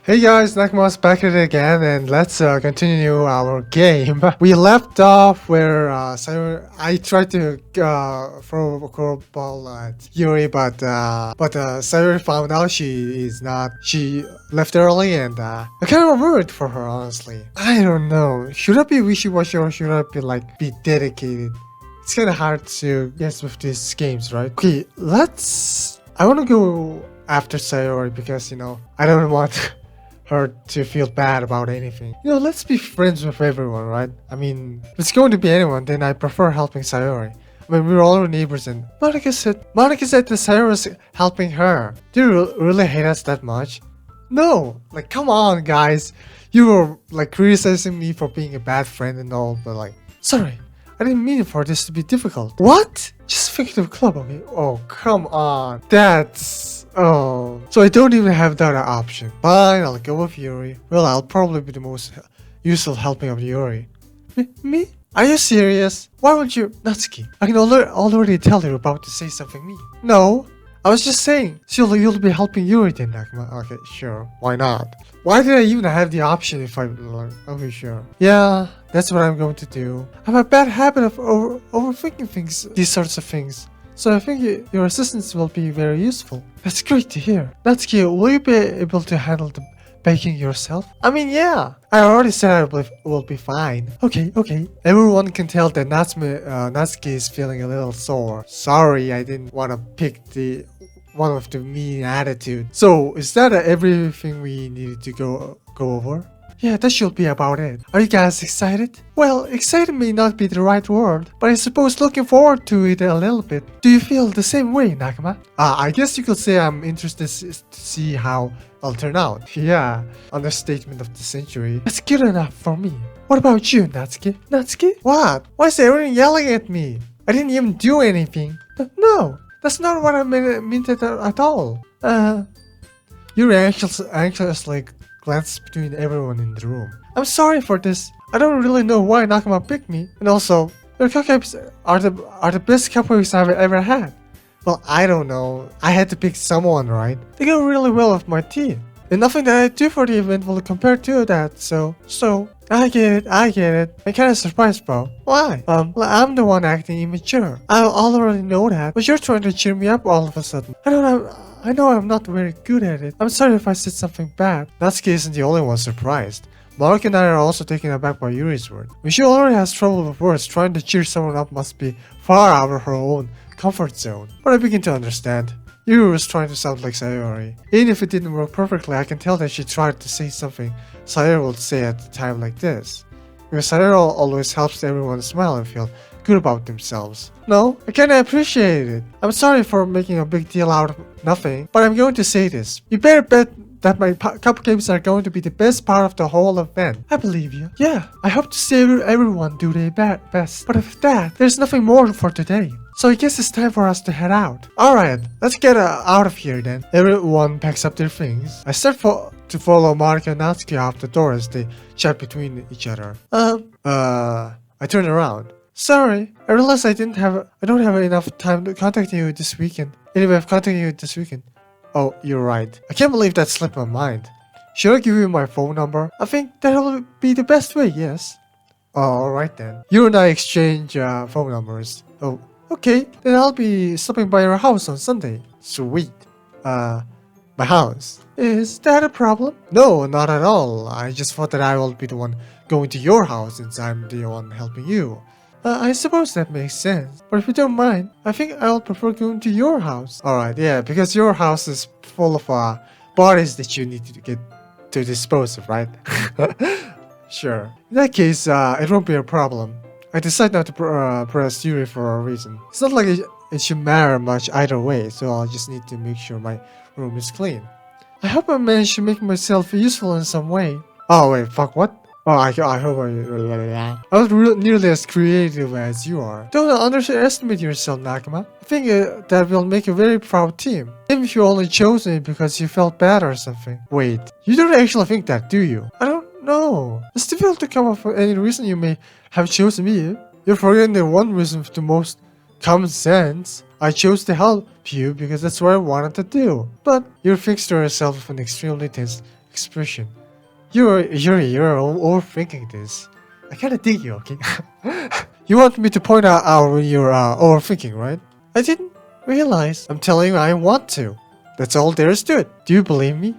Hey guys, Nakama's back at it again, and let's continue our game. We left off where I tried to throw a curveball at Yuri, but Sayori found out she is not. She left early, and I kind of worried for her, honestly. I don't know. Should I be wishy-washy or should I be dedicated? It's kind of hard to guess with these games, right? Okay, I want to go after Sayori because I don't want her to feel bad about anything. Let's be friends with everyone, right? I mean, if it's going to be anyone, then I prefer helping Sayori. I mean, we're all neighbors, and Monica said that Sayori's helping her. Do you really hate us that much? No, come on, guys. You were criticizing me for being a bad friend and all, but sorry, I didn't mean for this to be difficult. What? Just fictive club, okay? Oh, come on. Oh, so I don't even have that option. Fine, I'll go with Yuri. Well, I'll probably be the most useful helping of Yuri. Me? Are you serious? Why won't you? Natsuki, I can already tell you're about to say something mean. No, I was just saying. So you'll be helping Yuri then, Nakama. Okay, sure. Why not? Why did I even have the option if okay, sure. Yeah, that's what I'm going to do. I have a bad habit of overthinking these sorts of things. So I think your assistance will be very useful. That's great to hear. Natsuki, will you be able to handle the baking yourself? I mean, yeah. I already said I will be fine. Okay. Everyone can tell that Natsuki is feeling a little sore. Sorry, I didn't want to pick the one with the mean attitude. So, is that everything we needed to go over? Yeah, that should be about it. Are you guys excited? Well, excited may not be the right word, but I suppose looking forward to it a little bit. Do you feel the same way, Nakama? I guess you could say I'm interested to see how it'll turn out. Yeah, understatement of the century. That's good enough for me. What about you, Natsuki? Natsuki? What? Why is everyone yelling at me? I didn't even do anything. No, that's not what I meant at all. Yuri anxiously glanced between everyone in the room. I'm sorry for this. I don't really know why Nakama picked me. And also, your cupcakes are the best cupcakes I've ever had. Well, I don't know. I had to pick someone, right? They go really well with my tea. And nothing that I do for the event will compare to that, so I get it. I'm kinda surprised, bro. Why? Well, I'm the one acting immature. I already know that, but you're trying to cheer me up all of a sudden. I know I'm not very good at it. I'm sorry if I said something bad. Natsuki isn't the only one surprised. Mark and I are also taken aback by Yuri's word. When she already has trouble with words, trying to cheer someone up must be far out of her own comfort zone. But I begin to understand. Yuri was trying to sound like Sayori. Even if it didn't work perfectly, I can tell that she tried to say something Sayori would say at a time like this. Because Sayori always helps everyone smile and feel good about themselves. No, I kinda appreciate it. I'm sorry for making a big deal out of nothing, but I'm going to say this. You better bet that my cupcakes are going to be the best part of the whole event. I believe you. Yeah, I hope to see everyone do their best. But with that, there's nothing more for today. So I guess it's time for us to head out. Alright, let's get out of here then. Everyone packs up their things. I start to follow Mark and Natsuki out the door as they chat between each other. I turn around. Sorry, I realized I don't have enough time to contact you this weekend. Anyway, I've contacted you this weekend. Oh, you're right. I can't believe that slipped my mind. Should I give you my phone number? I think that'll be the best way, yes. Oh, alright then. You and I exchange phone numbers. Oh, okay. Then I'll be stopping by your house on Sunday. Sweet. My house. Is that a problem? No, not at all. I just thought that I will be the one going to your house since I'm the one helping you. I suppose that makes sense. But if you don't mind, I think I'll prefer going to your house. Alright, yeah, because your house is full of bodies that you need to get to dispose of, right? Sure. In that case, it won't be a problem. I decide not to press Yuri for a reason. It's not like it should matter much either way, so I'll just need to make sure my room is clean. I hope I managed to make myself useful in some way. Oh wait, fuck, what? Oh, I hope I'm not nearly as creative as you are. Don't underestimate yourself, Nakama. I think that will make a very proud team. Even if you only chose me because you felt bad or something. Wait, you don't actually think that, do you? I don't know. It's difficult to come up with any reason you may have chosen me. You're forgetting the one reason with the most common sense. I chose to help you because that's what I wanted to do. But you're fixed to yourself with an extremely tense expression. You're overthinking this. I kinda dig you, okay? You want me to point out when you're overthinking, right? I didn't realize. I'm telling you I want to. That's all there is to it. Do you believe me?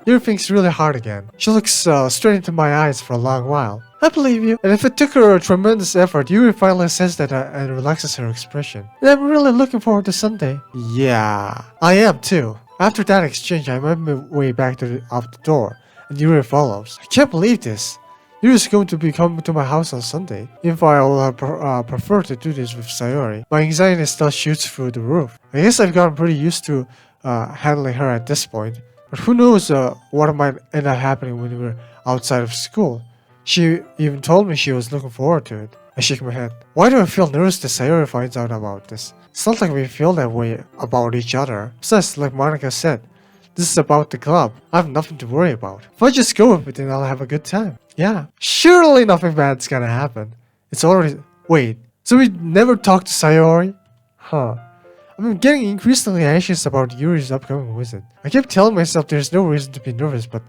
Yuri thinks really hard again. She looks straight into my eyes for a long while. I believe you. And if it took her a tremendous effort, Yuri finally says that and relaxes her expression. And I'm really looking forward to Sunday. Yeah, I am too. After that exchange, I made my way back out the door, and Yuri follows. I can't believe this. Yuri's going to be coming to my house on Sunday. If I will prefer to do this with Sayori, my anxiety still shoots through the roof. I guess I've gotten pretty used to handling her at this point. But who knows what might end up happening when we're outside of school. She even told me she was looking forward to it. I shake my head. Why do I feel nervous that Sayori finds out about this? It's not like we feel that way about each other. Besides, like Monica said, this is about the club. I have nothing to worry about. If I just go with it, then I'll have a good time. Yeah, surely nothing bad's gonna happen. It's already... Wait, so we never talked to Sayori? Huh. I'm getting increasingly anxious about Yuri's upcoming visit. I keep telling myself there's no reason to be nervous, but...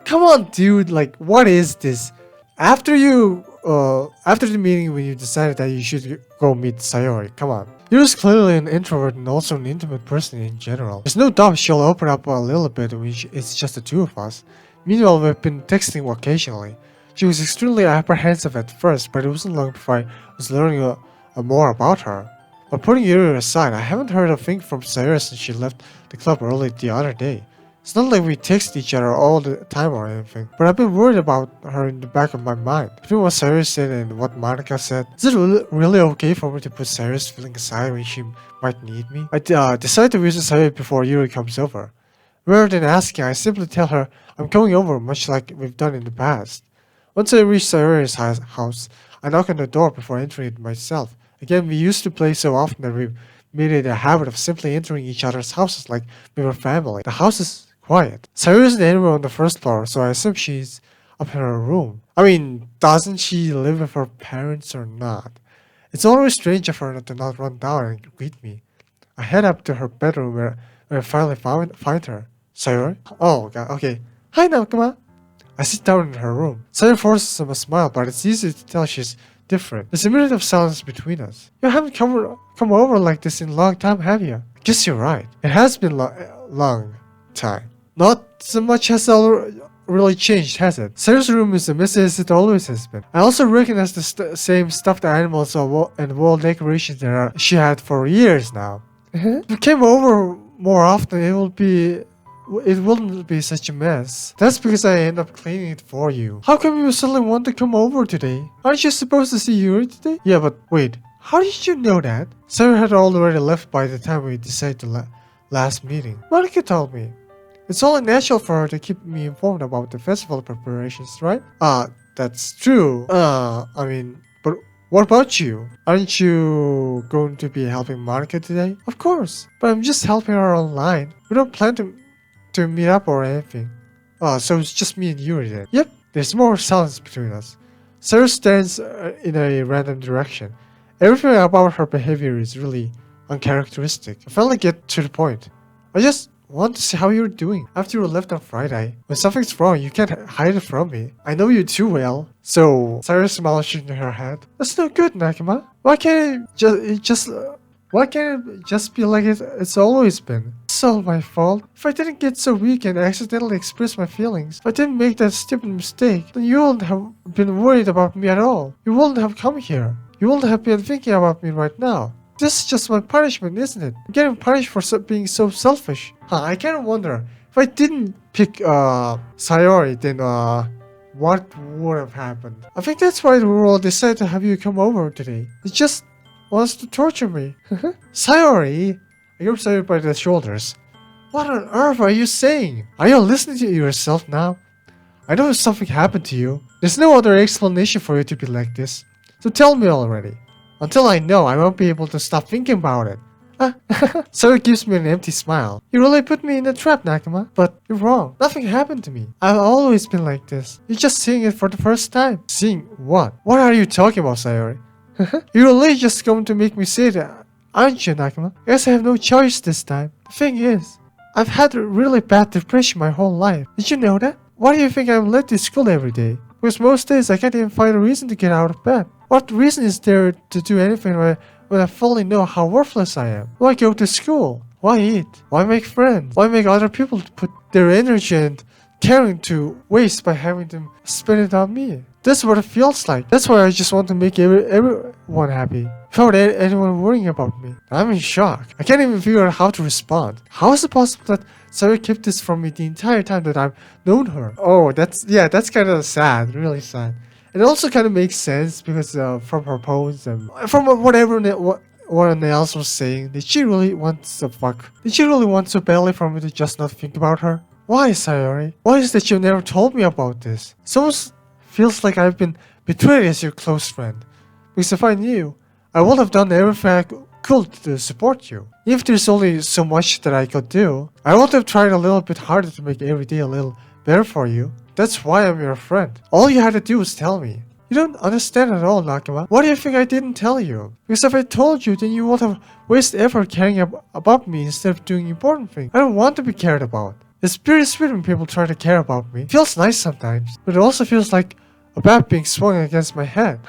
Come on, dude, like, what is this? After the meeting when you decided that you should go meet Sayori, come on. Yuri's clearly an introvert and also an intimate person in general. There's no doubt she'll open up a little bit when it's just the two of us. Meanwhile, we've been texting occasionally. She was extremely apprehensive at first, but it wasn't long before I was learning more about her. But putting Yuri aside, I haven't heard a thing from Sayori since she left the club early the other day. It's not like we text each other all the time or anything, but I've been worried about her in the back of my mind. Between what Sayori said and what Monica said, is it really okay for me to put Sayori's feeling aside when she might need me? I decided to visit Sayori before Yuri comes over. Rather than asking, I simply tell her I'm coming over, much like we've done in the past. Once I reach Sayori's house, I knock on the door before entering it myself. Again, we used to play so often that we made it a habit of simply entering each other's houses like we were family. The house is quiet. Sayori isn't anywhere on the first floor, so I assume she's up in her room. I mean, doesn't she live with her parents or not? It's always strange of her to not run down and greet me. I head up to her bedroom where I finally find her. Sayori? Oh, God, okay. Hi, Nakama. I sit down in her room. Sayori forces a smile, but it's easy to tell she's different. There's a minute of silence between us. You haven't come over like this in a long time, have you? I guess you're right. It has been long time. Not so much has really changed, has it? Sayori's room is as messy as it always has been. I also recognize the same stuffed animals and wall decorations that she had for years now. If you came over more often, it wouldn't be such a mess. That's because I end up cleaning it for you. How come you suddenly want to come over today? Aren't you supposed to see Yuri today? Yeah, but wait, how did you know that? Sayori had already left by the time we decided to last meeting. Monica told me. It's only natural for her to keep me informed about the festival preparations, right? That's true. I mean, but what about you? Aren't you going to be helping Monica today? Of course, but I'm just helping her online. We don't plan to meet up or anything. So it's just me and Yuri then. Yep, there's more silence between us. Sayori stands in a random direction. Everything about her behavior is really uncharacteristic. I finally get to the point. I just want to see how you're doing. After you left on Friday, when something's wrong, you can't hide it from me. I know you too well. So, Sayori smiles, shaking her head. That's not good, Nakama. Why can't it just be like it's always been? It's all my fault. If I didn't get so weak and accidentally express my feelings, if I didn't make that stupid mistake, then you wouldn't have been worried about me at all. You wouldn't have come here. You wouldn't have been thinking about me right now. This is just my punishment, isn't it? I'm getting punished for being so selfish. I kind of wonder, if I didn't pick Sayori, then what would have happened? I think that's why the world decided to have you come over today. It just wants to torture me. Sayori! I grab Sayori by the shoulders. What on earth are you saying? Are you listening to yourself now? I know something happened to you. There's no other explanation for you to be like this. So tell me already. Until I know, I won't be able to stop thinking about it. Sayori gives me an empty smile. You really put me in a trap, Nakama. But you're wrong. Nothing happened to me. I've always been like this. You're just seeing it for the first time. Seeing what? What are you talking about, Sayori? You're really just going to make me say that, aren't you, Nakama? I guess I have no choice this time. The thing is, I've had a really bad depression my whole life. Did you know that? Why do you think I'm late to school every day? Because most days I can't even find a reason to get out of bed. What reason is there to do anything when I fully know how worthless I am? Why go to school? Why eat? Why make friends? Why make other people put their energy and caring to waste by having them spend it on me? That's what it feels like. That's why I just want to make everyone happy, without anyone worrying about me. I'm in shock. I can't even figure out how to respond. How is it possible that Sayori kept this from me the entire time that I've known her? Oh, that's kind of sad, really sad. It also kind of makes sense because from her poems and from whatever what else was saying, did she really want to fuck? Did she really want so badly for me to just not think about her? Why, Sayori? Why is it that you never told me about this? It almost feels like I've been betrayed as your close friend. Because if I knew, I would have done everything I could to support you. If there's only so much that I could do, I would have tried a little bit harder to make every day a little better for you. That's why I'm your friend. All you had to do was tell me. You don't understand at all, Nakama. Why do you think I didn't tell you? Because if I told you, then you would have wasted effort caring about me instead of doing important things. I don't want to be cared about. It's pretty sweet when people try to care about me. It feels nice sometimes, but it also feels like a bat being swung against my head.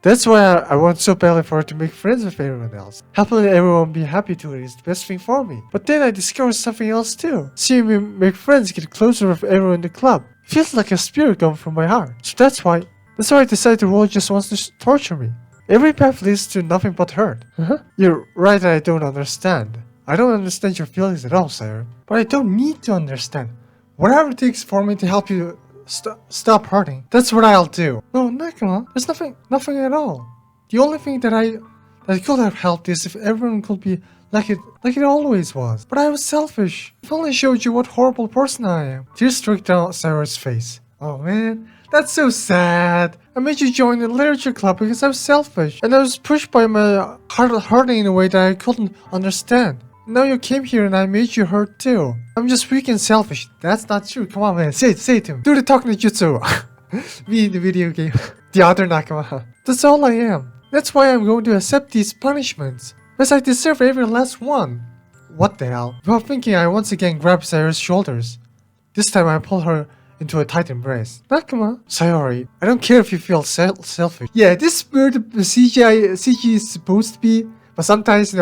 That's why I want so badly for her to make friends with everyone else. Helping everyone be happy to her is the best thing for me. But then I discovered something else too. Seeing me make friends get closer with everyone in the club feels like a spirit going from my heart. So that's why I decided the world just wants to torture me. Every path leads to nothing but hurt. You're right that I don't understand. I don't understand your feelings at all, Sayori. But I don't need to understand. Whatever it takes for me to help you stop hurting, that's what I'll do. No, Nakama, there's nothing at all. The only thing that could have helped is if everyone could be like it always was. But I was selfish. If only showed you what horrible person I am. Tears streaked down Sayori's face. Oh man, that's so sad. I made you join the literature club because I was selfish, and I was pushed by my heart hurting in a way that I couldn't understand. Now you came here and I made you hurt too. I'm just weak and selfish. That's not true. Come on, man. Say it to him. Do the talking jutsu. Me in the video game. The other Nakama. That's all I am. That's why I'm going to accept these punishments. As I deserve every last one. What the hell? Without thinking, I once again grabbed Sayori's shoulders. This time I pulled her into a tight embrace. Nakama. Sayori, I don't care if you feel selfish. Yeah, this is where the CG is supposed to be. But sometimes,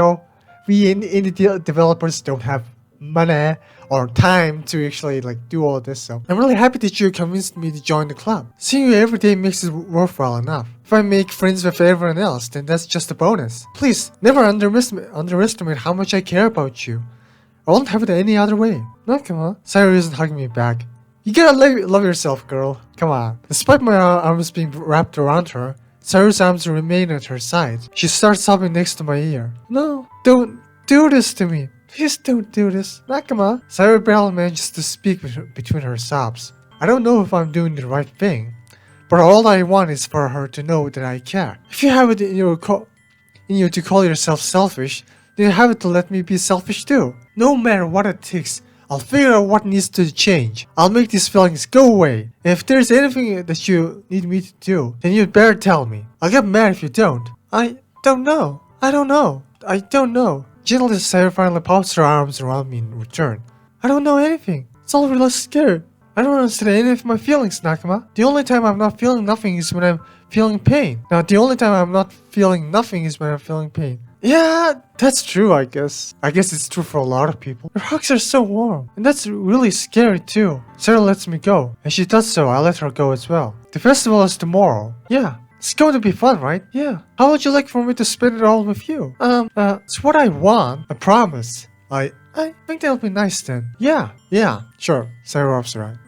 we indie developers don't have money or time to actually do all this. So I'm really happy that you convinced me to join the club. Seeing you every day makes it worthwhile enough. If I make friends with everyone else, then that's just a bonus. Please, never underestimate how much I care about you. I won't have it any other way. Nakama. Sayori isn't hugging me back. You gotta love yourself, girl. Come on. Despite my arms being wrapped around her, Sayori's arms remain at her side. She starts sobbing next to my ear. No, don't do this to me. Please don't do this. Nakama. Sayori barely manages to speak between her sobs. I don't know if I'm doing the right thing, but all I want is for her to know that I care. If you have it in you to call yourself selfish, then you have it to let me be selfish too. No matter what it takes, I'll figure out what needs to change. I'll make these feelings go away. And if there's anything that you need me to do, then you'd better tell me. I'll get mad if you don't. I don't know. Gently, Sayori finally pops her arms around me in return. I don't know anything. It's all really scared. I don't understand any of my feelings, Nakama. The only time I'm not feeling nothing is when I'm feeling pain. The only time I'm not feeling nothing is when I'm feeling pain. Yeah, that's true, I guess. I guess it's true for a lot of people. Your hugs are so warm, and that's really scary too. Sarah lets me go, and she does so, I let her go as well. The festival is tomorrow. Yeah, it's going to be fun, right? Yeah. How would you like for me to spend it all with you? It's what I want. I promise. I think that'll be nice then. Yeah, sure. Sarah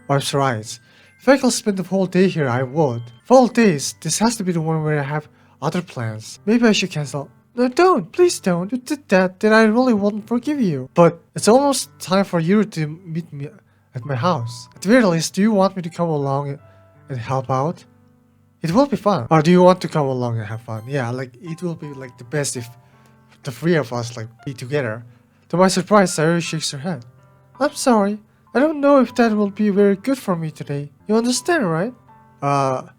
wipes her eyes. If I could spend the whole day here, I would. For all days, this has to be the one where I have other plans. Maybe I should cancel. No, don't. Please don't. You did that, then I really wouldn't forgive you. But it's almost time for Yuri to meet me at my house. At the very least, do you want me to come along and help out? It will be fun. Or do you want to come along and have fun? Yeah, it will be the best if the three of us be together. To my surprise, Sayori shakes her head. I'm sorry. I don't know if that will be very good for me today. You understand, right?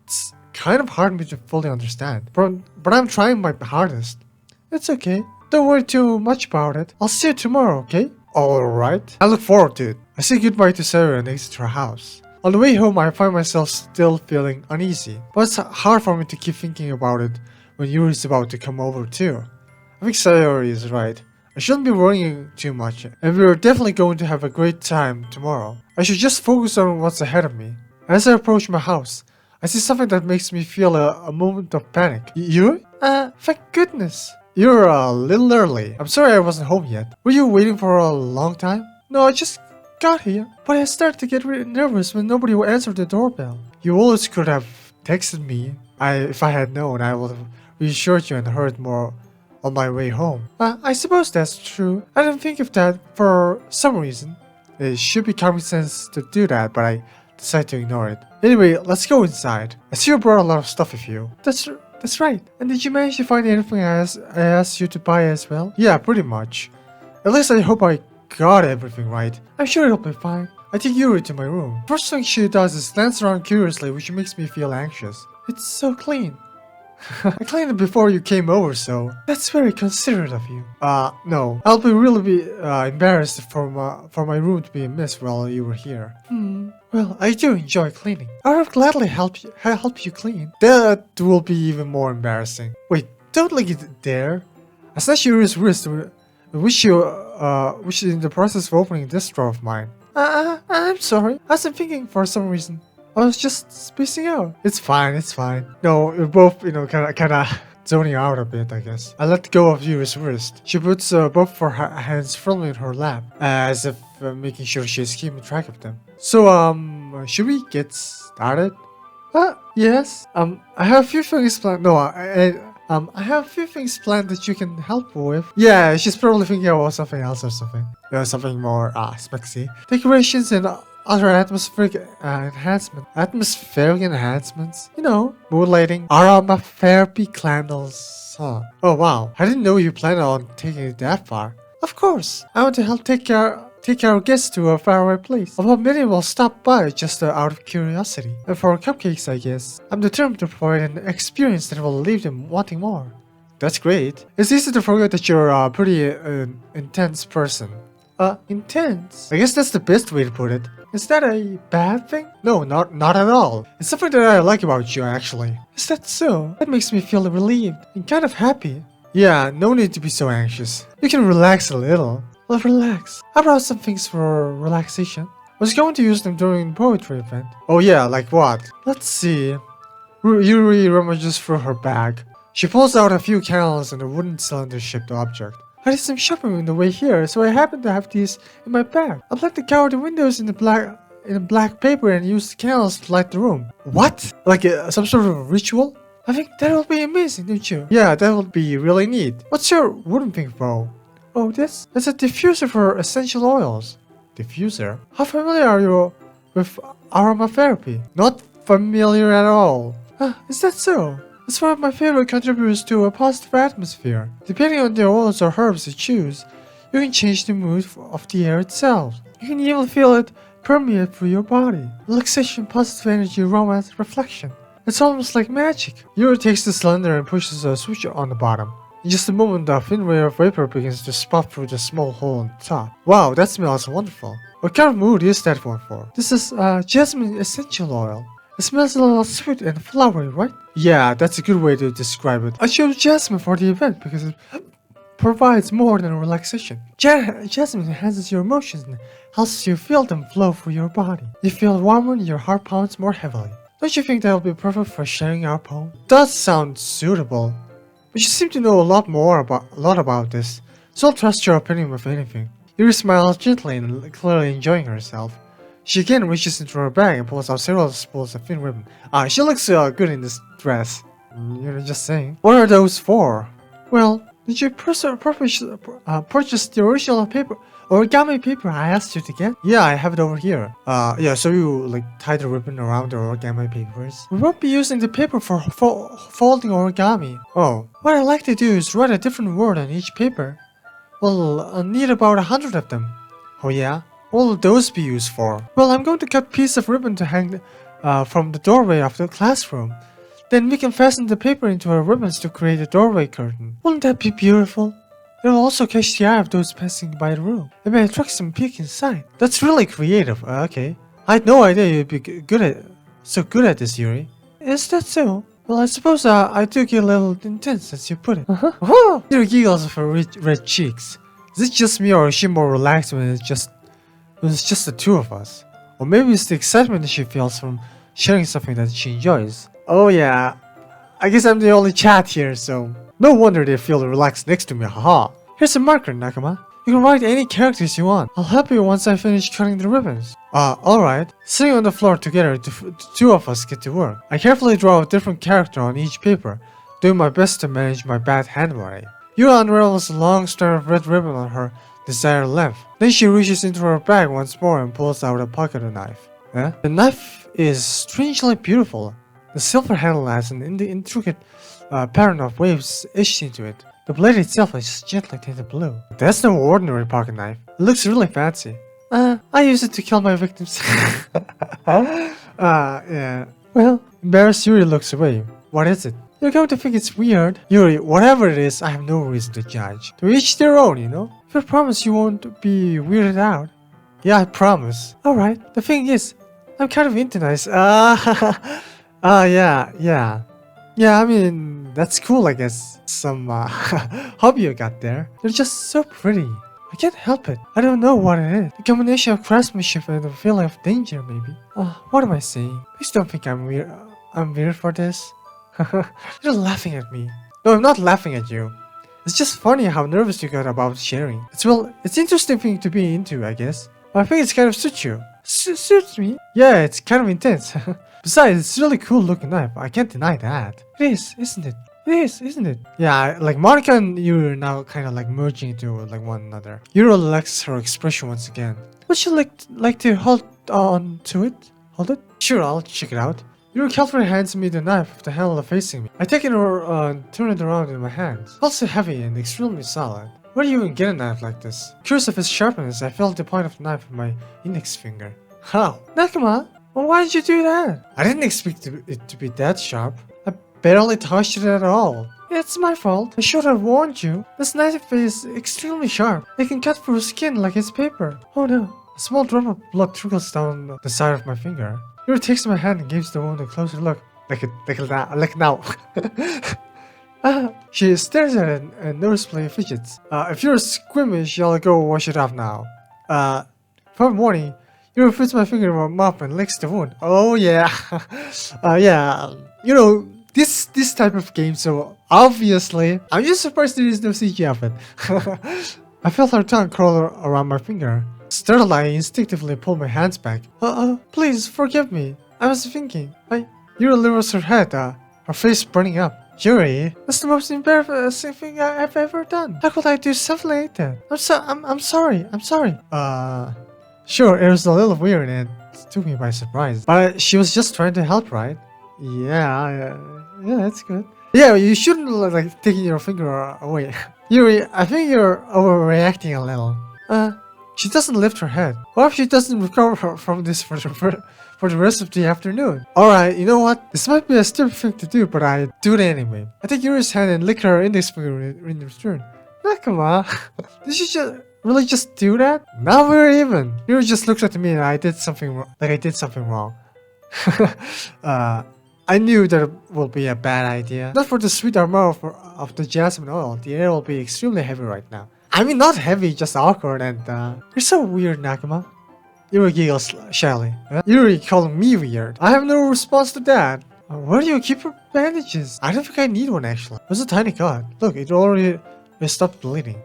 It's kind of hard for me to fully understand. But I'm trying my hardest. It's okay. Don't worry too much about it. I'll see you tomorrow, okay? Alright. I look forward to it. I say goodbye to Sayori and exit her house. On the way home, I find myself still feeling uneasy. But it's hard for me to keep thinking about it when Yuri's about to come over too. I think Sayori is right. I shouldn't be worrying too much, and we're definitely going to have a great time tomorrow. I should just focus on what's ahead of me. As I approach my house, I see something that makes me feel a moment of panic. Yuri? Thank goodness. You're a little early. I'm sorry I wasn't home yet. Were you waiting for a long time? No, I just got here. But I started to get really nervous when nobody would answer the doorbell. You always could have texted me. If I had known, I would have reassured you and heard more on my way home. I suppose that's true. I didn't think of that for some reason. It should be common sense to do that, but I decided to ignore it. Anyway, let's go inside. I see you brought a lot of stuff with you. That's right. And did you manage to find anything I asked you to buy as well? Yeah, pretty much. At least I hope I got everything right. I'm sure it'll be fine. I take Yuri to my room. First thing she does is glance around curiously, which makes me feel anxious. It's so clean. I cleaned it before you came over, so that's very considerate of you. No. I'll be really embarrassed for my room to be a mess while you were here. Well, I do enjoy cleaning. I would gladly help you clean. That will be even more embarrassing. Wait, don't leave it there. I snatched Yuri's wrist, which is in the process of opening this drawer of mine. I'm sorry. I was thinking for some reason. I was just spacing out. It's fine. No, we're both, kinda zoning out a bit, I guess. I let go of Yuri's wrist. She puts both of her hands firmly in her lap, as if making sure she's keeping track of them. So, should we get started? Yes. I have a few things planned. No, I have a few things planned that you can help with. Yeah, she's probably thinking about something else or something. Something more, spexy. Decorations and other atmospheric enhancements. Moonlighting, aromatherapy candles. Huh. Oh wow, I didn't know you planned on taking it that far. Of course, I want to help take our guests to a faraway place. Although many will stop by just out of curiosity. And for cupcakes, I guess, I'm determined to provide an experience that will leave them wanting more. That's great. It's easy to forget that you're a pretty intense person. Intense? I guess that's the best way to put it. Is that a bad thing? No, not at all. It's something that I like about you, actually. Is that so? That makes me feel relieved and kind of happy. Yeah, no need to be so anxious. You can relax a little. Well, relax. I brought some things for relaxation. I was going to use them during the poetry event. Oh yeah, like what? Let's see. Yuri rummages through her bag. She pulls out a few candles and a wooden cylinder-shaped object. I did some shopping on the way here, so I happen to have these in my bag. I'd like to cover the windows in black paper and use the candles to light the room. What? Like some sort of ritual? I think that will be amazing, don't you? Yeah, that would be really neat. What's your wooden thing for? Oh, that's a diffuser for essential oils. Diffuser? How familiar are you with aromatherapy? Not familiar at all. Is that so? It's one of my favorite contributors to a positive atmosphere. Depending on the oils or herbs you choose, you can change the mood of the air itself. You can even feel it permeate through your body. Relaxation, positive energy, romance, reflection. It's almost like magic. Yuri takes the cylinder and pushes a switch on the bottom. In just a moment, a thin ray of vapor begins to spout through the small hole on the top. Wow, that smells wonderful. What kind of mood is that one for? This is jasmine essential oil. It smells a little sweet and flowery, right? Yeah, that's a good way to describe it. I chose jasmine for the event because it provides more than relaxation. Jasmine enhances your emotions and helps you feel them flow through your body. You feel warmer and your heart pounds more heavily. Don't you think that would be perfect for sharing our poem? Does sound suitable. But you seem to know a lot about this, so I'll trust your opinion with anything. Yuri smiles gently and clearly enjoying herself. She again reaches into her bag and pulls out several spools of thin ribbon. she looks good in this dress. You're just saying. What are those for? Well, did you purchase the original origami paper I asked you to get? Yeah, I have it over here. So you tie the ribbon around the origami papers? We won't be using the paper for folding origami. Oh, what I like to do is write a different word on each paper. Well, I'll need about 100 of them. Oh yeah? What will those be used for? Well, I'm going to cut a piece of ribbon to hang from the doorway of the classroom. Then we can fasten the paper into our ribbons to create a doorway curtain. Wouldn't that be beautiful? It will also catch the eye of those passing by the room. It may attract some peek inside. That's really creative. Okay. I had no idea you'd be so good at this, Yuri. Is that so? Well, I suppose I do get a little intense, as you put it. Yuri giggles with her red cheeks. Is it just me, or is she more relaxed when it's just the two of us? Or maybe it's the excitement that she feels from sharing something that she enjoys. Oh yeah, I guess I'm the only chat here, so no wonder they feel relaxed next to me, haha. Here's a marker, Nakama. You can write any characters you want. I'll help you once I finish cutting the ribbons. Alright. Sitting on the floor together, the two of us get to work. I carefully draw a different character on each paper, doing my best to manage my bad handwriting. Yura unravels a long strand of red ribbon on her desired length. Then she reaches into her bag once more and pulls out a pocket knife. The knife is strangely beautiful. The silver handle has an intricate pattern of waves etched into it. The blade itself is gently tinted blue. That's no ordinary pocket knife. It looks really fancy. I use it to kill my victims. Yeah. Well, embarrassed Yuri looks away. What is it? You're going to think it's weird. Yuri, whatever it is, I have no reason to judge. To each their own, you know? If you promise you won't be weirded out. Yeah, I promise. Alright, the thing is, I'm kind of into nice. Yeah. Yeah, I mean, that's cool, I guess. Some hobby you got there. They're just so pretty. I can't help it. I don't know what it is. The combination of craftsmanship and the feeling of danger, maybe. What am I saying? Please don't think I'm weird. I'm weird for this. You're laughing at me. No, I'm not laughing at you. It's just funny how nervous you got about sharing. It's interesting thing to be into, I guess. But I think it's kind of suits you. Suits me? Yeah, it's kind of intense. Besides, it's a really cool looking knife. I can't deny that. It is, isn't it? It is, isn't it? Yeah, like Monica and Yuri are now kind of like merging into like one another. Yuri relaxes her expression once again. Would you like to hold on to it? Hold it? Sure, I'll check it out. Yuri carefully hands me the knife with the handle facing me. I take it and turn it around in my hands. It's also heavy and extremely solid. Where do you even get a knife like this? Curious of its sharpness, I felt the point of the knife with my index finger. How? Nakama? Well, why did you do that? I didn't expect it to be that sharp. I barely touched it at all. It's my fault. I should have warned you. This knife is extremely sharp. It can cut through skin like it's paper. Oh no. A small drop of blood trickles down the side of my finger. Yuri takes my hand and gives the wound a closer look. Like now. She stares at it and noticeably fidgets. If you're squeamish, I'll go wash it off now. For warning, Yuri puts my finger in my mouth and licks the wound. Oh yeah. Yeah. You know, this type of game, so obviously, I'm just surprised there is no CG of it. I felt her tongue curl around my finger. Startled, I instinctively pulled my hands back. Please forgive me. I was thinking. Yuri lowers her head, her face burning up. Yuri, that's the most embarrassing thing I've ever done. How could I do something like that? I'm sorry. Sure, it was a little weird and it took me by surprise. But she was just trying to help, right? Yeah, that's good. Yeah, you shouldn't like taking your finger away. Yuri, I think you're overreacting a little. She doesn't lift her head. What if she doesn't recover from this for the rest of the afternoon? Alright, you know what? This might be a stupid thing to do, but I do it anyway. I take Yuri's hand and lick her index finger in return. Nakama, did you really just do that? Now we're even. Yuri just looks at me and I did something wrong. I knew that it will be a bad idea. Not for the sweet aroma of the jasmine oil. The air will be extremely heavy right now. I mean, not heavy, just awkward and you're so weird, Nakama. Yuri giggles shyly. Yuri calling me weird. I have no response to that. Where do you keep your bandages? I don't think I need one actually. It was a tiny cut. Look, it already stopped bleeding.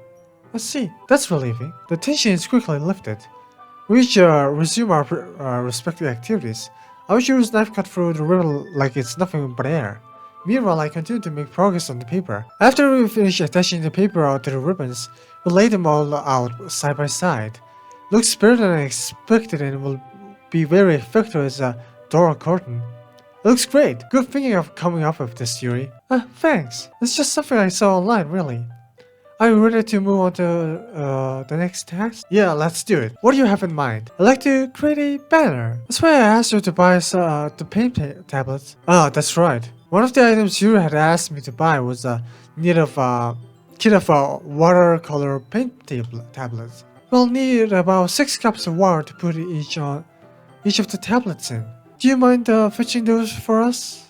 I see. That's relieving. The tension is quickly lifted. We resume our respective activities. I wish Yuri's knife cut through the ribbon like it's nothing but air. Meanwhile, I continue to make progress on the paper. After we finish attaching the paper to the ribbons, we lay them all out side by side. Looks better than I expected and will be very effective as a door or curtain. It looks great. Good thinking of coming up with this, Yuri. Thanks. It's just something I saw online, really. Are you ready to move on to the next task? Yeah, let's do it. What do you have in mind? I'd like to create a banner. That's why I asked you to buy the paint tablets. That's right. One of the items you had asked me to buy was a kit of watercolor paint tablets. We'll need about 6 cups of water to put each on each of the tablets in. Do you mind fetching those for us?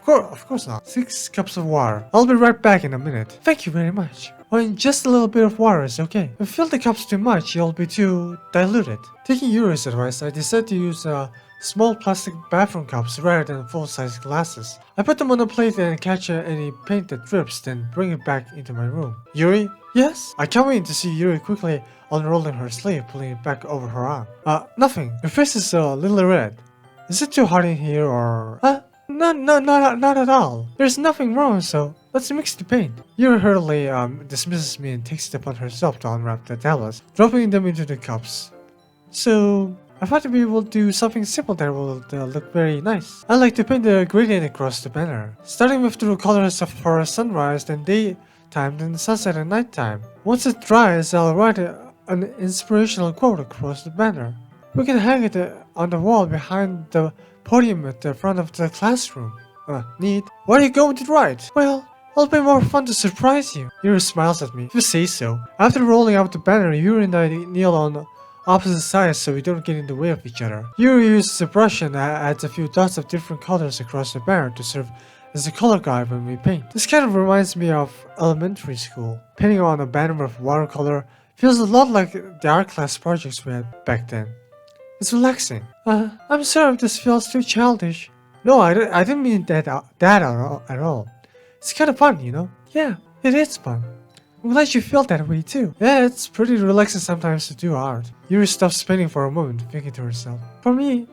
Of course not. 6 cups of water. I'll be right back in a minute. Thank you very much. Well, just a little bit of water is okay. If you fill the cups too much, you'll be too diluted. Taking Yuri's advice, I decided to use small plastic bathroom cups rather than full-size glasses. I put them on a plate and catch any paint that drips, then bring it back into my room. Yuri? Yes? I come in to see Yuri quickly unrolling her sleeve, pulling it back over her arm. Nothing. Your face is a little red. Is it too hot in here or... not at all. There's nothing wrong, so let's mix the paint. Yuri hurriedly dismisses me and takes it upon herself to unwrap the tablets, dropping them into the cups. So, I thought to be able to do something simple that will look very nice. I like to paint the gradient across the banner, starting with the colors of her sunrise, then daytime, then sunset and nighttime. Once it dries, I'll write an inspirational quote across the banner. We can hang it on the wall behind the podium at the front of the classroom. Neat. What are you going to write? Well, it'll be more fun to surprise you. Yuri smiles at me. If you say so. After rolling out the banner, Yuri and I kneel on opposite sides so we don't get in the way of each other. Yuri uses a brush and adds a few dots of different colors across the banner to serve as a color guide when we paint. This kind of reminds me of elementary school. Painting on a banner of watercolor feels a lot like the art class projects we had back then. It's relaxing. I'm sorry if this feels too childish. No, I didn't mean that at all. It's kind of fun, you know? Yeah, it is fun. I'm glad you feel that way too. Yeah, it's pretty relaxing sometimes to do art. Yuri stops spinning for a moment, thinking to herself. For me,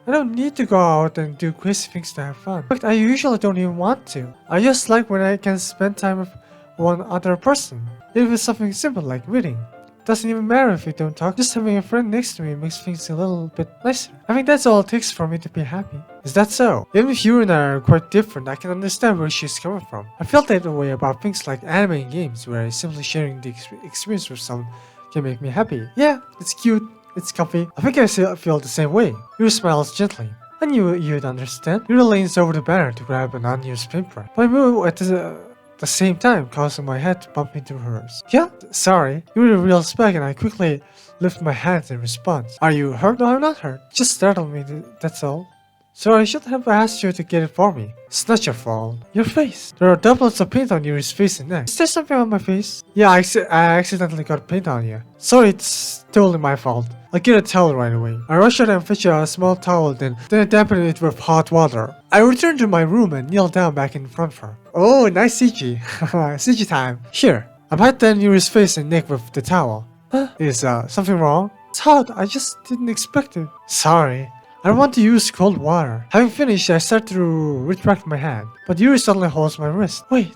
I don't need to go out and do crazy things to have fun. In fact, I usually don't even want to. I just like when I can spend time with one other person. Even with something simple like reading. Doesn't even matter if we don't talk, just having a friend next to me makes things a little bit nicer. I think that's all it takes for me to be happy. Is that so? Even if you and I are quite different, I can understand where she's coming from. I felt that way about things like anime and games, where simply sharing the experience with someone can make me happy. Yeah, it's cute, it's comfy. I think I feel the same way. Yuri smiles gently. I knew you'd understand. Yuri leans over the banner to grab an unused paintbrush. I move at the same time, causing my head to bump into hers. Yeah? Sorry. Yuri reels back and I quickly lift my hands in response. Are you hurt? No, I'm not hurt. Just startled me, that's all. So I should have asked you to get it for me. It's not your fault. Your face. There are doublets of paint on Yuri's face and neck. Is there something on my face? Yeah, I accidentally got paint on you. Sorry, it's totally my fault. I'll get a towel right away. I rush out and fetch a small towel, then I dampen it with hot water. I return to my room and kneel down back in front of her. Oh, nice CG. CG time. Here. I pat down Yuri's face and neck with the towel. Is something wrong? It's hot. I just didn't expect it. Sorry. I don't want to use cold water. Having finished, I start to retract my hand. But Yuri suddenly holds my wrist. Wait.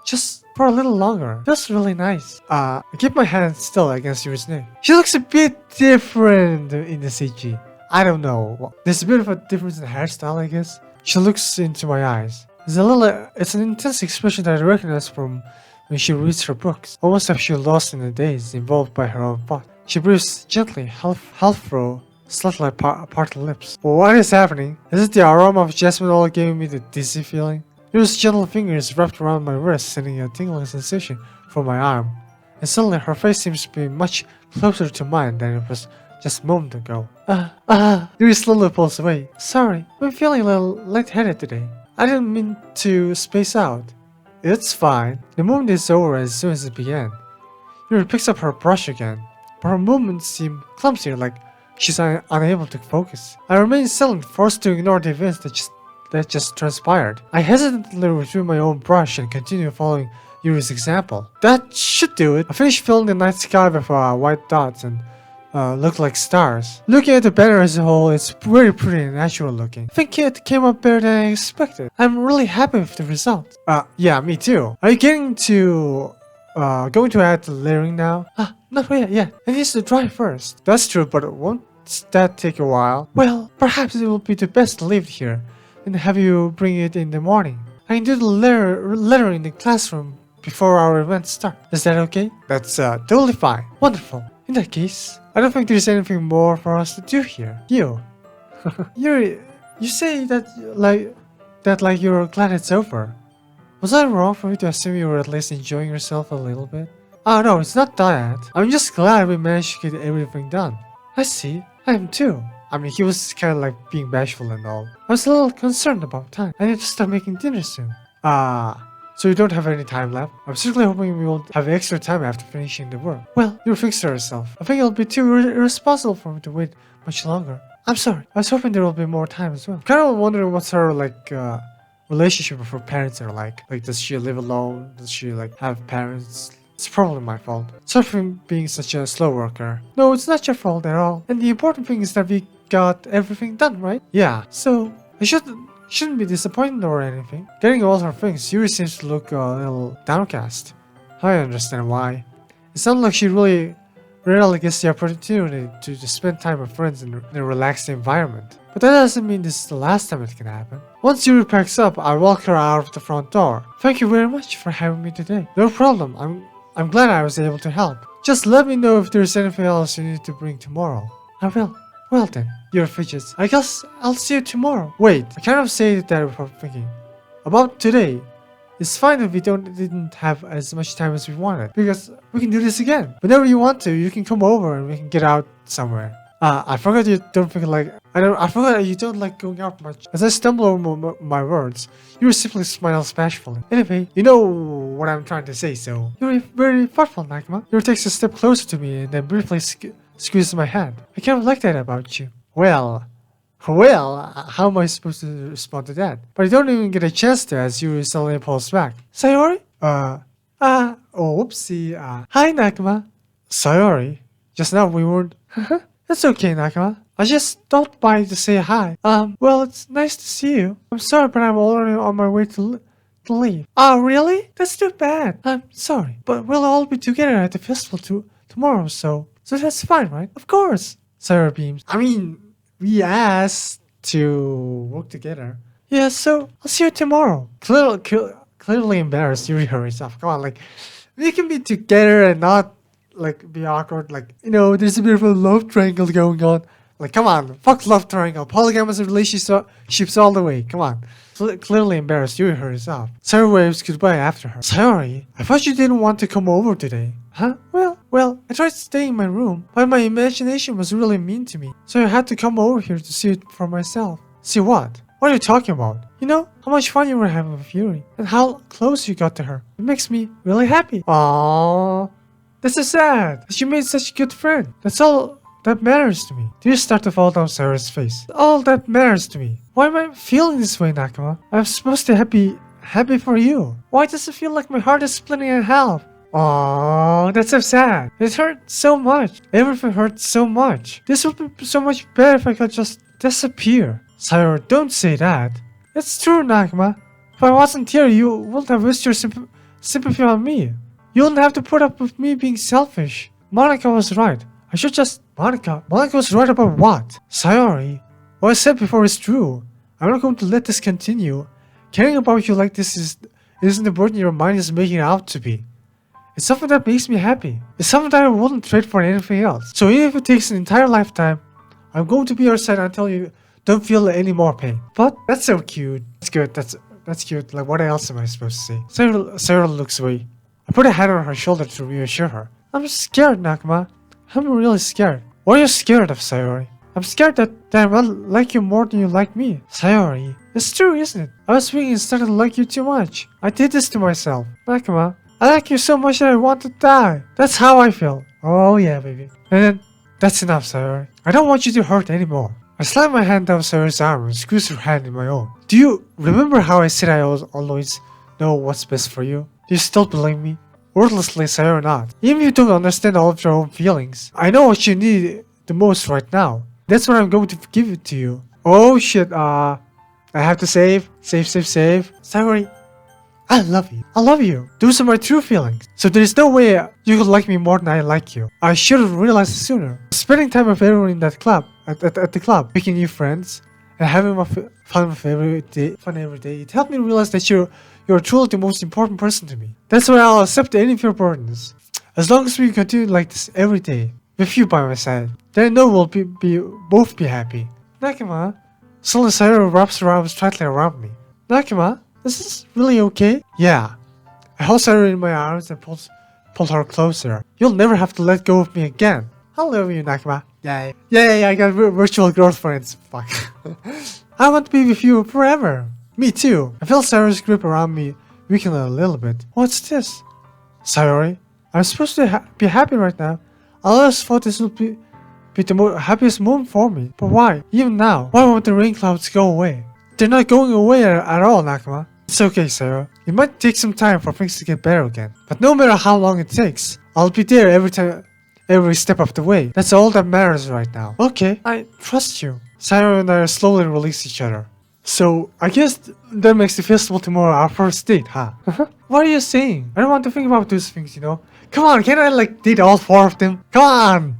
Just for a little longer. Feels really nice. I keep my hand still against Yuri's neck. She looks a bit different in the CG. I don't know. There's a bit of a difference in hairstyle, I guess. She looks into my eyes. It's an intense expression that I recognize from when she reads her books. Almost as if she lost in the days, involved by her own thought. She breathes gently, half through, slightly parted lips. What is happening? Is it the aroma of jasmine oil giving me the dizzy feeling? Yuri's gentle fingers wrapped around my wrist, sending a tingling sensation from my arm. And suddenly her face seems to be much closer to mine than it was just a moment ago. Yuri slowly pulls away. Sorry, I'm feeling a little lightheaded today. I didn't mean to space out. It's fine. The moment is over as soon as it began. Yuri picks up her brush again, but her movements seem clumsier, like she's unable to focus. I remain silent, forced to ignore the events that just transpired. I hesitantly retrieve my own brush and continue following Yuri's example. That should do it. I finished filling the night sky with white dots and look like stars. Looking at the banner as a whole, it's very pretty and natural looking. I think it came out better than I expected. I'm really happy with the result. Yeah, me too. Are you going to add the layering now? Not yet. It needs to dry first. That's true, but won't that take a while? Well, perhaps it will be the best to leave it here and have you bring it in the morning. I can do the lettering in the classroom before our event starts. Is that okay? That's totally fine. Wonderful. In that case, I don't think there's anything more for us to do here. Yuri, you say that like you're glad it's over. Was I wrong for me to assume you were at least enjoying yourself a little bit? Oh no, it's not that. I'm just glad we managed to get everything done. I see. I am too. I mean, he was kind of like being bashful and all. I was a little concerned about time. I need to start making dinner soon. So you don't have any time left? I'm certainly hoping we will have extra time after finishing the work. Well, you're fixed to yourself. I think it'll be too irresponsible for me to wait much longer. I'm sorry. I was hoping there will be more time as well. Kind of wondering what's her, like, relationship with her parents are like. Like, does she live alone? Does she, like, have parents? It's probably my fault. Sorry for being such a slow worker. No, it's not your fault at all. And the important thing is that we got everything done, right? Yeah, so I shouldn't be disappointed or anything. Getting all her things, Yuri seems to look a little downcast. I understand why. It sounds like she really rarely gets the opportunity to spend time with friends in a relaxed environment. But that doesn't mean this is the last time it can happen. Once Yuri packs up, I walk her out of the front door. Thank you very much for having me today. No problem. I'm glad I was able to help. Just let me know if there's anything else you need to bring tomorrow. I will. Well then, Yuri fidgets. I guess I'll see you tomorrow. Wait, I kind of say that without thinking. About today. It's fine if we didn't have as much time as we wanted, because we can do this again. Whenever you want to, you can come over and we can get out somewhere. I forgot you don't think like I forgot you don't like going out much. As I stumble over my words, Yuri simply smiles bashfully. Anyway, you know what I'm trying to say, so you're very thoughtful, Nakama. Yuri takes a step closer to me and then briefly squeezes my hand. I kind of like that about you. Well, how am I supposed to respond to that? But I don't even get a chance to as Yuri suddenly pulls back. Sayori? Oopsie, hi Nakama. Sayori? Just now we weren't... That's okay, Nakama. I just stopped by to say hi. Well, it's nice to see you. I'm sorry, but I'm already on my way to leave. Oh, really? That's too bad. I'm sorry, but we'll all be together at the festival tomorrow, so that's fine, right? Of course. Sayori beams. I mean, we asked to work together. Yeah, so I'll see you tomorrow. Clearly embarrassed, Yuri hurries off. Come on, like, we can be together and not, like, be awkward. Like, you know, there's a bit of a love triangle going on. Like, come on, fuck love triangle. Polygamous relationships all the way. Come on. Clearly embarrassed, Yuri hurries off. Sayori waves goodbye after her. Sayori, I thought you didn't want to come over today. Huh? Well, I tried staying in my room, but my imagination was really mean to me. So I had to come over here to see it for myself. See what? What are you talking about? You know, how much fun you were having with Yuri, and how close you got to her. It makes me really happy. Aww. That's so sad. That you made such a good friend. That's all that matters to me. Tears start to fall down Sayori's face. All that matters to me. Why am I feeling this way, Nakama? I'm supposed to be happy for you. Why does it feel like my heart is splitting in half? Oh, that's so sad. It hurts so much. Everything hurts so much. This would be so much better if I could just disappear. Sayori, don't say that. It's true, Nakama. If I wasn't here, you wouldn't have wished your sympathy on me. You wouldn't have to put up with me being selfish. Monika was right. I should just... Monika was right about what? Sayori, what I said before is true. I'm not going to let this continue. Caring about you like this isn't the burden your mind is making it out to be. It's something that makes me happy. It's something that I wouldn't trade for anything else. So even if it takes an entire lifetime, I'm going to be your side until you don't feel any more pain. But that's so cute. That's good. That's cute. Like, what else am I supposed to say? Sayori looks away. I put a hand on her shoulder to reassure her. I'm scared, Nakama. I'm really scared. What are you scared of, Sayori? I'm scared that I will like you more than you like me. Sayori, it's true, isn't it? I was thinking instead to like you too much. I did this to myself. Nakama, I like you so much that I want to die. That's how I feel. Oh yeah, baby. And then, that's enough, Sayori. I don't want you to hurt anymore. I slide my hand down Sayori's arm and squeeze her hand in my own. Do you remember how I said I always know what's best for you? Do you still believe me? Wordlessly, Sayori nods. Even if you don't understand all of your own feelings, I know what you need the most right now. That's what I'm going to give it to you. Oh shit, I have to save. Sayori, I love you. I love you. Those are my true feelings. So there's no way you could like me more than I like you. I should have realized it sooner. Spending time with everyone in that club, at the club, making new friends, and having fun every day, it helped me realize that you're truly the most important person to me. That's why I'll accept any of your burdens. As long as we continue like this every day, with you by my side, then I know we'll both be happy. Nakama, suddenly Sayori wraps her arms tightly around me. Nakama, is this really okay? Yeah. I hold Sayori in my arms and pull her closer. You'll never have to let go of me again. I love you, Nakama. Yay, I got virtual girlfriends. Fuck. I want to be with you forever. Me too. I feel Sayori's grip around me weaken a little bit. What's this? Sayori, I'm supposed to be happy right now. I always thought this would be the happiest moment for me. But why? Even now, why won't the rain clouds go away? They're not going away at all, Nakama. It's okay, Sayori. It might take some time for things to get better again. But no matter how long it takes, I'll be there every step of the way. That's all that matters right now. Okay, I trust you. Sayori and I slowly release each other. So, I guess that makes the festival tomorrow our first date, huh? What are you saying? I don't want to think about those things, you know? Come on, can't I date all four of them? Come on!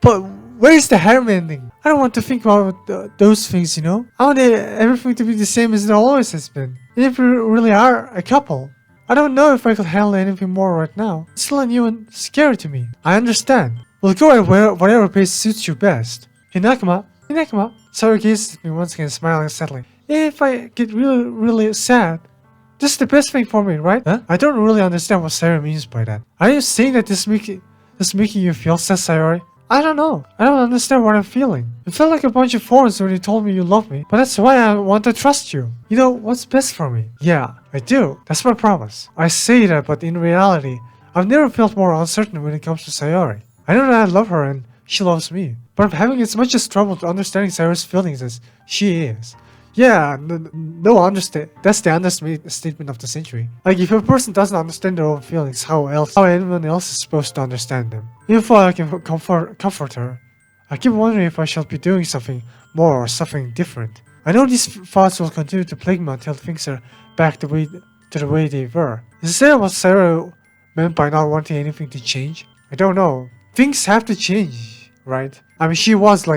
But where is the harem ending? I don't want to think about those things, you know? I want everything to be the same as it always has been. And if we really are a couple, I don't know if I could handle anything more right now. It's still new and scary to me. I understand. We'll go at whatever pace suits you best. Hinakama. Sayori gazes at me once again, smiling sadly. If I get really sad, this is the best thing for me, right? Huh? I don't really understand what Sayori means by that. Are you saying that this making you feel sad, Sayori? I don't know. I don't understand what I'm feeling. It felt like a bunch of thorns when you told me you love me, but that's why I want to trust you. You know what's best for me? Yeah, I do. That's my promise. I say that, but in reality, I've never felt more uncertain when it comes to Sayori. I know that I love her and she loves me, but I'm having as much as trouble to understanding Sayori's feelings as she is. Yeah, no, understand. That's the understatement of the century. Like, if a person doesn't understand their own feelings, how anyone else is supposed to understand them? If I can comfort her, I keep wondering if I shall be doing something more or something different. I know these thoughts will continue to plague me until things are back to the way they were. Is that what Sayori meant by not wanting anything to change? I don't know. Things have to change, right? I mean, she was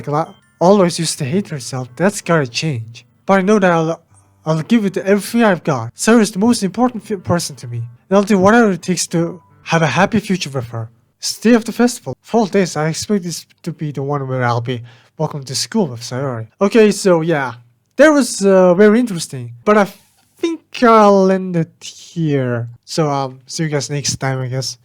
always used to hate herself. That's gotta change. But I know that I'll give it everything I've got. Sayori is the most important person to me. And I'll do whatever it takes to have a happy future with her. It's the day of the festival. Full days, I expect this to be the one where I'll be welcome to school with Sayori. Okay, so yeah. That was very interesting. But I think I'll end it here. So see you guys next time, I guess.